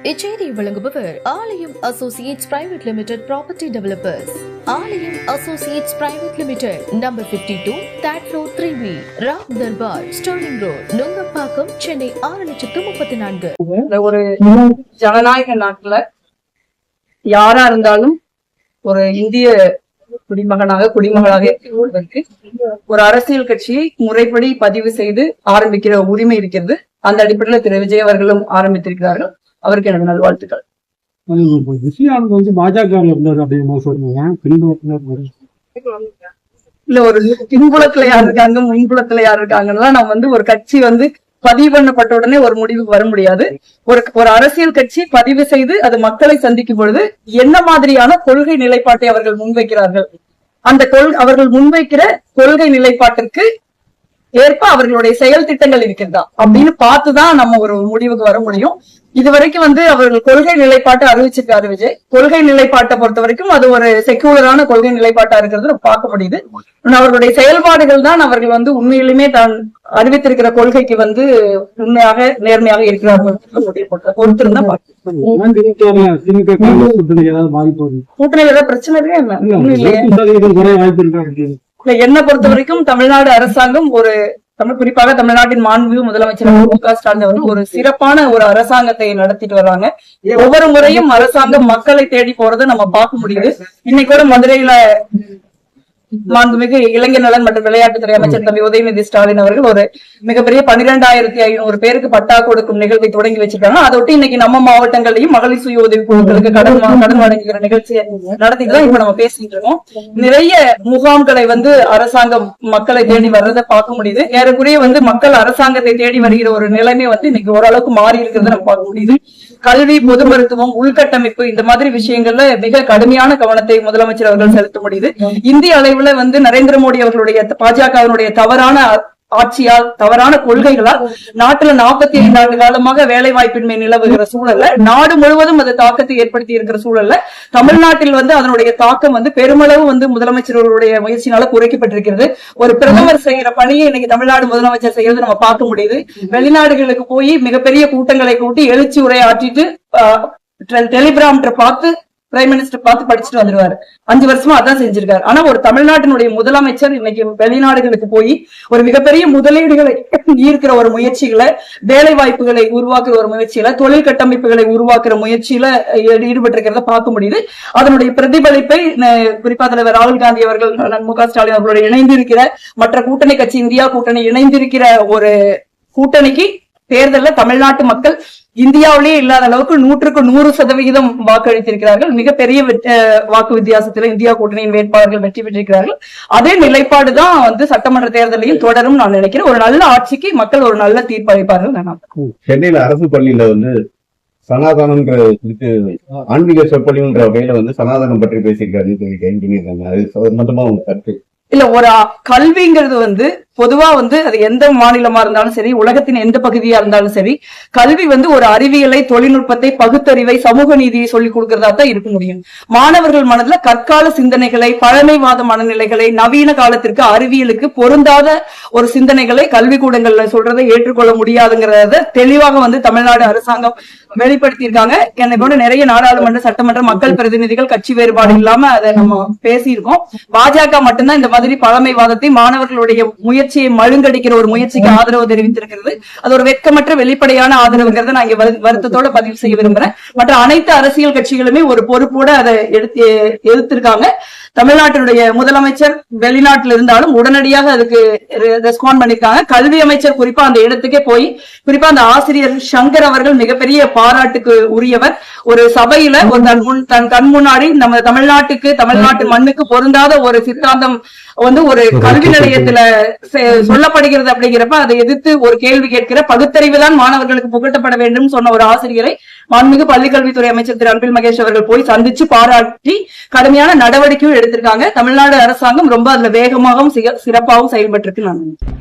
இச்செய்தியை வழங்குபவர் Aalayam associates private limited property developers. Aalayam associates private limited, number 52, third floor, 3B, Ram Darbar, Sterling Road, Nungambakkam, Chennai 6,34,000. ஒரு ஜனநாயக நாட்டுல யாரா இருந்தாலும் ஒரு இந்திய குடிமகளாக இருக்கிறதுக்கு ஒரு அரசியல் கட்சியை முறைப்படி பதிவு செய்து ஆரம்பிக்கிற உரிமை இருக்கிறது. அந்த அடிப்படையில் திரு விஜய் அவர்களும் ஆரம்பித்திருக்கிறார்கள். அவருக்கு எனக்கு நல்வாழ்த்துக்கள். இல்ல, ஒரு பின்புலத்துல யார் இருக்காங்க, முன்புலத்துல யார் இருக்காங்கன்னா நம்ம ஒரு கட்சி பதிவு பண்ணப்பட்ட உடனே ஒரு முடிவுக்கு வர முடியாது. ஒரு அரசியல் கட்சி பதிவு செய்து அது மக்களை சந்திக்கும் பொழுது என்ன மாதிரியான கொள்கை நிலைப்பாட்டை அவர்கள் முன்வைக்கிறார்கள், அந்த அவர்கள் முன்வைக்கிற கொள்கை நிலைப்பாட்டிற்கு ஏற்ப அவர்களுடைய செயல் திட்டங்கள் இருக்கிறதா அப்படின்னு பார்த்துதான் நம்ம ஒரு முடிவுக்கு வர முடியும். இதுவரைக்கும் அவர்கள் கொள்கை நிலைப்பாட்டை அறிவிச்சிருக்காரு விஜய். கொள்கை நிலைப்பாட்டை பொறுத்த வரைக்கும் அது ஒரு செக்யூலரான கொள்கை நிலைப்பாட்டா இருக்கிறது பார்க்க முடியுது. அவர்களுடைய செயல்பாடுகள் தான் அவர்கள் உண்மையிலுமே தான் அறிவித்திருக்கிற கொள்கைக்கு உண்மையாக நேர்மையாக இருக்கிறார்கள் பொறுத்திருந்தா கூட்டணி ஏதாவது பிரச்சனை இல்ல. என்ன பொறுத்த வரைக்கும் தமிழ்நாடு அரசாங்கம் குறிப்பாக தமிழ்நாட்டின் மாண்புமிகு முதலமைச்சர் மு.க. ஸ்டாலின் அவர்கள் ஒரு சிறப்பான ஒரு அரசாங்கத்தை நடத்திட்டு வர்றாங்க. ஒவ்வொரு முறையும் அரசாங்கம் மக்களை தேடி போறதை நம்ம பார்க்க முடியுது. இன்னைக்கு கூட மதுரையில மாண்புமிகு இளைஞர் நலன் மற்றும் விளையாட்டுத்துறை அமைச்சர் தம்பி உதயநிதி ஸ்டாலின் அவர்கள் ஒரு மிகப்பெரிய 12,500 பேருக்கு பட்டா கொடுக்கும் நிகழ்வை தொடங்கி வச்சிருக்காங்க. அதொட்டி இன்னைக்கு நம்ம மாவட்டங்களையும் மகளிர் சுய உதவி குழுக்களுக்கு கடன் வழங்குகிற நிகழ்ச்சியை நடத்திட்டு தான் இப்ப நம்ம பேசிட்டு இருக்கோம். நிறைய முகாம்களை அரசாங்கம் மக்களை தேடி வர்றதை பார்க்க முடியுது. ஏறக்குறைய மக்கள் அரசாங்கத்தை தேடி வருகிற ஒரு நிலைமை இன்னைக்கு ஓரளவுக்கு மாறி இருக்கிறத நம்ம பார்க்க முடியுது. கல்வி, பொது மருத்துவம், உள்கட்டமைப்பு இந்த மாதிரி விஷயங்கள்ல மிக கடுமையான கவனத்தை முதலமைச்சர் அவர்கள் செலுத்த முடியுது. இந்திய அளவில் நரேந்திர மோடி அவர்களுடைய பாஜகவினுடைய தவறான ஆட்சியால், தவறான கொள்கைகளால் நாட்டுல 45 ஆண்டு காலமாக வேலை வாய்ப்பின்மை நிலவுகிற சூழல்ல, நாடு முழுவதும் அது தாக்கத்தை ஏற்படுத்தி இருக்கிற சூழல்ல தமிழ்நாட்டில் அதனுடைய தாக்கம் பெருமளவு முதலமைச்சர்களுடைய முயற்சியினால குறைக்கப்பட்டிருக்கிறது. ஒரு பிரதமர் செய்யற பணியை இன்னைக்கு தமிழ்நாடு முதலமைச்சர் செய்யறது நம்ம பார்க்க முடியுது. வெளிநாடுகளுக்கு போய் மிகப்பெரிய கூட்டங்களை கூட்டி எழுச்சி உரையாற்றிட்டு டெலிகிராம்ல பார்த்து பிரைம் மினிஸ்டர் பார்த்து படிச்சுட்டு வந்துருவாரு. 5 வருஷமா அதான் செஞ்சிருக்காரு. ஆனா ஒரு தமிழ்நாட்டினுடைய முதலமைச்சர் இன்னைக்கு வெளிநாடுகளுக்கு போய் ஒரு மிகப்பெரிய முதலீடுகளை ஈர்க்கிற ஒரு முயற்சிகளை, வேலை வாய்ப்புகளை உருவாக்குற ஒரு முயற்சியில, தொழில் கட்டமைப்புகளை உருவாக்குற முயற்சியில ஈடுபட்டிருக்கிறத பார்க்க முடியுது. அதனுடைய பிரதிபலிப்பை குறிப்பா தலைவர் ராகுல் காந்தி அவர்கள், மு.க. ஸ்டாலின் அவர்களோட இணைந்திருக்கிற மற்ற கூட்டணி கட்சி, இந்தியா கூட்டணி இணைந்திருக்கிற ஒரு கூட்டணிக்கு தேர்தலில் தமிழ்நாட்டு மக்கள் இந்தியாவிலேயே இல்லாத அளவுக்கு 100% வாக்களித்திருக்கிறார்கள். மிகப்பெரிய வாக்கு வித்தியாசத்துல இந்தியா கூட்டணியின் வேட்பாளர்கள் வெற்றி பெற்றிருக்கிறார்கள். அதே நிலைப்பாடுதான் சட்டமன்ற தேர்தலையும் தொடரும் நான் நினைக்கிறேன். ஒரு நல்ல ஆட்சிக்கு மக்கள் ஒரு நல்ல தீர்ப்பு அளிப்பார்கள். சென்னையில அரசு பள்ளியில சனாதனம் ஆன்மீக சொற்பொழிவுன்ற வகையில சனாதனம் பற்றி பேசியிருக்காரு. அது மட்டுமா உங்க கருத்து? இல்ல, ஒரு கல்விங்கிறது பொதுவா அது எந்த மாநிலமா இருந்தாலும் சரி, உலகத்தின் எந்த பகுதியா இருந்தாலும் சரி, கல்வி ஒரு அறிவியலை, தொழில்நுட்பத்தை, பகுத்தறிவை, சமூக நீதியை சொல்லிக் கொடுக்கறதா தான் இருக்க முடியும். மாணவர்கள் மனதுல கற்கால சிந்தனைகளை, பழமைவாத மனநிலைகளை, நவீன காலத்திற்கு அறிவியலுக்கு பொருந்தாத ஒரு சிந்தனைகளை கல்விக்கூடங்கள்ல சொல்றதை ஏற்றுக்கொள்ள முடியாதுங்கிறத தெளிவாக தமிழ்நாடு அரசாங்கம் வெளிப்படுத்தியிருக்காங்க. என்னை போன்ற நிறைய நாடாளுமன்ற, சட்டமன்ற, மக்கள் பிரதிநிதிகள் கட்சி வேறுபாடு இல்லாம அதை நம்ம பேசியிருக்கோம். பாஜக மட்டும்தான் இந்த மாதிரி பழமைவாதத்தை, மாணவர்களுடைய முயற்சியை மழுங்கடிக்கிற ஒரு முயற்சிக்கு ஆதரவு தெரிவித்திருக்கிறது. அது ஒரு வெட்கமற்ற வெளிப்படையான ஆதரவுங்கிறத நான் வருத்தத்தோட பதிவு செய்ய விரும்புறேன். மற்ற அனைத்து அரசியல் கட்சிகளுமே ஒரு பொறுப்போட அதை எதிர்த்திருக்காங்க. தமிழ்நாட்டினுடைய முதலமைச்சர் வெளிநாட்டில் இருந்தாலும் உடனடியாக அதுக்கு ரெஸ்பாண்ட் பண்ணிருக்காங்க. கல்வி அமைச்சர் குறிப்பா அந்த இடத்துக்கே போய், குறிப்பா அந்த ஆசிரியர் சங்கர் அவர்கள் மிகப்பெரிய பாராட்டுக்கு உரியவர். ஒரு சபையில தன் கண் முன்னாடி நம்ம தமிழ்நாட்டுக்கு, தமிழ்நாட்டு மண்ணுக்கு பொருந்தாத ஒரு சித்தாந்தம் ஒரு கல்வி நிலையத்துல சொல்லப்படுகிறது அப்படிங்கிறப்ப அதை எதிர்த்து ஒரு கேள்வி கேட்கிற பகுத்தறிவுதான் மாணவர்களுக்கு புகட்டப்பட வேண்டும் சொன்ன ஒரு ஆசிரியரை மாண்புமிகு பள்ளிக்கல்வித்துறை அமைச்சர் திரு அன்பில் மகேஷ் அவர்கள் போய் சந்திச்சு பாராட்டி கடுமையான நடவடிக்கையும் எடுத்திருக்காங்க. தமிழ்நாடு அரசாங்கம் ரொம்ப அதுல வேகமாகவும் சிறப்பாகவும் செயல்பட்டு இருக்கு.